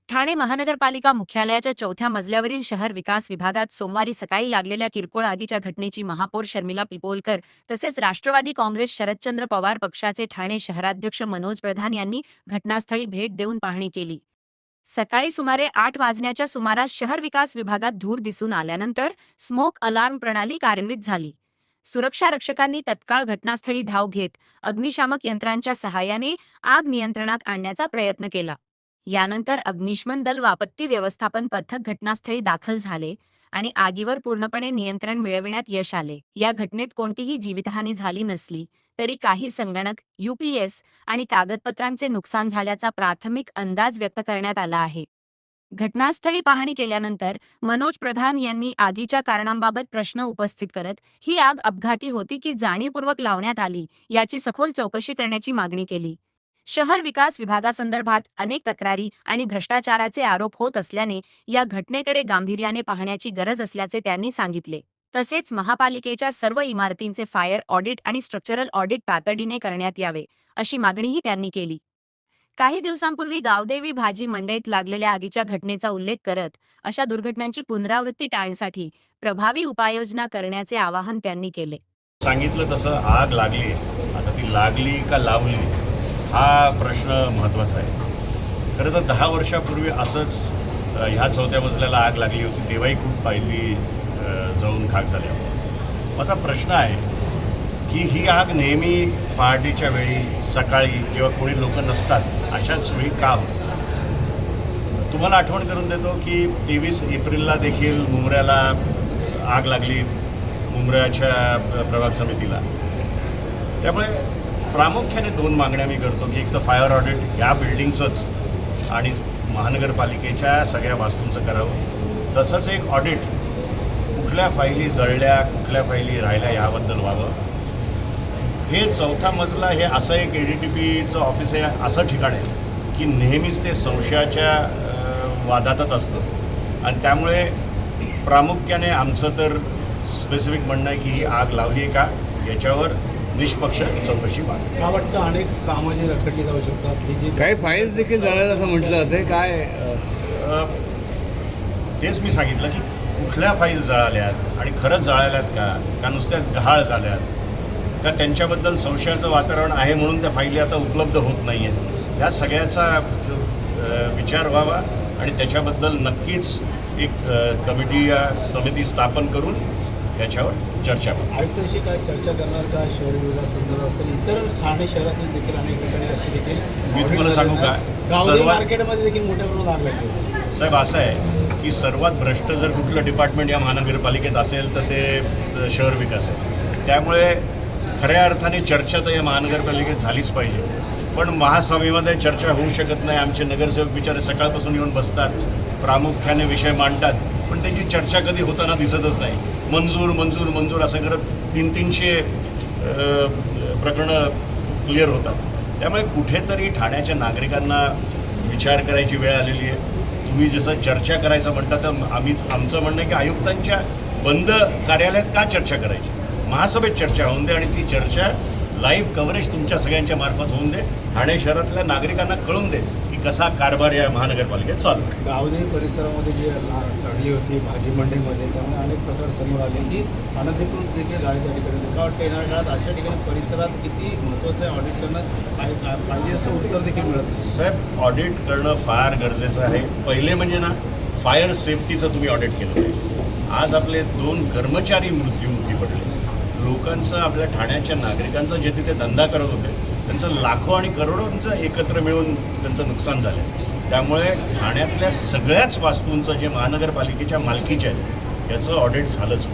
ठाणे महानगरपालिका मुख्यालयाच्या 4थ्या मजल्यावरील शहर विकास विभागात सोमवारी सकाळी लागलेल्या किरकोळ आगीच्या घटनेची महापौर शर्मिला पिपोलकर तसेच राष्ट्रवादी काँग्रेस शरदचंद्र पवार पक्षाचे ठाणे शहराध्यक्ष मनोज प्रधान यांनी घटनास्थळी भेट देऊन पाहणी केली. सकाळी सुमारे 8 वाजण्याच्या सुमारास शहर विकास विभागात धूर दिसून आल्यानंतर स्मोक अलार्म प्रणाली कार्यान्वित झाली. सुरक्षा रक्षकांनी तत्काळ घटनास्थळी धाव घेत अग्निशामक यंत्रांच्या सहाय्याने आग नियंत्रणात आणण्याचा प्रयत्न केला. यानंतर अग्निशमन दल व आपत्ती व्यवस्थापन पथक घटनास्थळी दाखल झाले आणि आगीवर पूर्णपणे नियंत्रण मिळविण्यात यश आले. या घटनेत कोणतीही जीवितहानी झाली नसली तरी काही संगणक, UPS आणि कागदपत्रांचे नुकसान झाल्याचा प्राथमिक अंदाज व्यक्त करण्यात आला आहे. घटनास्थळी पाहणी केल्यानंतर मनोज प्रधान यांनी आगीच्या कारणांबाबत प्रश्न उपस्थित करत ही आग अपघाती होती की जाणीवपूर्वक लावण्यात आली याची सखोल चौकशी करण्याची मागणी केली. शहर विकास विभागासंदर्भात अनेक तक्रारी आणि भ्रष्टाचाराचे आरोप होत असल्याने या घटनेकडे गांभीर्याने पाहण्याची गरज असल्याचे त्यांनी सांगितले. तसेच महापालिकेच्या सर्व इमारतींचे फायर ऑडिट आणि स्ट्रक्चरल ऑडिट तातडीने करण्यात यावे अशी मागणीही त्यांनी केली. काही दिवसांपूर्वी गावदेवी भाजी मंडईत लागलेल्या आगीच्या घटनेचा उल्लेख करत अशा दुर्घटनांची पुनरावृत्ती टाळण्यासाठी प्रभावी उपाययोजना करण्याचे आवाहन त्यांनी केले. सांगितलं तसं आग लागली. आता ती लागली का लावली हा प्रश्न महत्त्वाचा आहे. खरं तर 10 वर्षापूर्वी असंच ह्या 4थ्या मजल्याला आग लागली होती. तेव्हाही खूप फायली जळून खाक झाल्या. माझा प्रश्न आहे की ही आग नेहमी पहाटेच्या वेळी, सकाळी जेव्हा कोणी लोक नसतात अशाच वेळी का होतं? तुम्हाला आठवण करून देतो की 23 एप्रिलला देखील मुंब्र्याला आग लागली, मुंब्र्याच्या प्रभाग समितीला. त्यामुळे प्रामुख्याने 2 मागण्या मी करतो की एक तर फायर ऑडिट या बिल्डिंगचंच आणि महानगरपालिकेच्या सगळ्या वास्तूंचं करावं. तसंच एक ऑडिट कुठल्या फाईली जळल्या, कुठल्या फाईली राहिल्या याबद्दल व्हावं. हे 4था मजला हे असं एक ADTPचं ऑफिस आहे, असं ठिकाण आहे की नेहमीच ते संशयाच्या वादातच असतं आणि त्यामुळे प्रामुख्याने आमचं तर स्पेसिफिक म्हणणं आहे की ही आग लावली आहे का याच्यावर निष्पक्ष चौकशी व्हावी. का वाटतं अनेक कामं जी रखडली जाऊ शकतात, जी काही फाईल्स देखील जळाल्या असं म्हटलं जाते काय? तेच मी सांगितलं की कुठल्या फाईल जळाल्यात आणि खरंच जळाल्यात का नुसत्याच गहाळ झाल्यात का त्यांच्याबद्दल संशयाचं वातावरण आहे म्हणून त्या फाईली आता उपलब्ध होत नाही आहेत. या सगळ्याचा विचार व्हावा आणि त्याच्याबद्दल नक्कीच एक कमिटी या समिती स्थापन करून याच्यावर चर्चा करू. आयुक्तांशी काय चर्चा करणार का? शहर विकास संदर्भात असेल, इतर ठाणे शहरातील देखील अनेक ठिकाणी अशी देखील मी तुम्हाला सांगू का, गावदेवी मार्केटमध्ये देखील मोठ्या प्रमाणात आग लागली. साहेब असं आहे की सर्वात भ्रष्ट जर कुठलं डिपार्टमेंट या महानगरपालिकेत असेल तर ते शहर विकास आहे. त्यामुळे खऱ्या अर्थाने चर्चा तर या महानगरपालिकेत झालीच पाहिजे. पण महासभेमध्ये चर्चा होऊ शकत नाही. आमचे नगरसेवक बिचारे सकाळपासून येऊन बसतात, प्रामुख्याने विषय मांडतात, पण त्याची चर्चा कधी होताना दिसतच नाही. मंजूर मंजूर मंजूर असं करत 300 प्रकरणं क्लिअर होतात. त्यामुळे कुठेतरी ठाण्याच्या नागरिकांना विचार करायची वेळ आलेली आहे. तुम्ही जसं चर्चा करायचं म्हणता तर आमचं म्हणणं आहे की आयुक्तांच्या बंद कार्यालयात का चर्चा करायची? महासभेत चर्चा होऊन दे आणि ती चर्चा लाईव्ह कव्हरेज तुमच्या सगळ्यांच्या मार्फत होऊन दे. ठाणे शहरातल्या नागरिकांना कळून दे की कसा कारभार या महानगरपालिकेत चालू आहे. गावदेवी परिसरामध्ये जी लागली होती भाजी मंडईमध्ये, त्यामुळे अनेक प्रकार समोर आले की अनधिकृत देखील गाडी त्या ठिकाणी. का वाटतं येणाऱ्या काळात अशा ठिकाणी परिसरात किती महत्त्वाचं आहे ऑडिट करणं पाहिजे असं उत्तर देखील मिळत नाही. साहेब ऑडिट करणं फार गरजेचं आहे. पहिले म्हणजे ना फायर सेफ्टीचं तुम्ही ऑडिट केलं पाहिजे. आज आपले 2 कर्मचारी मृत्युमुखी पडले. लोकांचं, आपल्या ठाण्याच्या नागरिकांचं जे तिथे धंदा करत होते त्यांचं लाखो आणि करोडोंचं एकत्र मिळून त्यांचं नुकसान झालं. त्यामुळे ठाण्यातल्या सगळ्याच वास्तूंचं जे महानगरपालिकेच्या मालकीचे आहे याचं ऑडिट झालंच.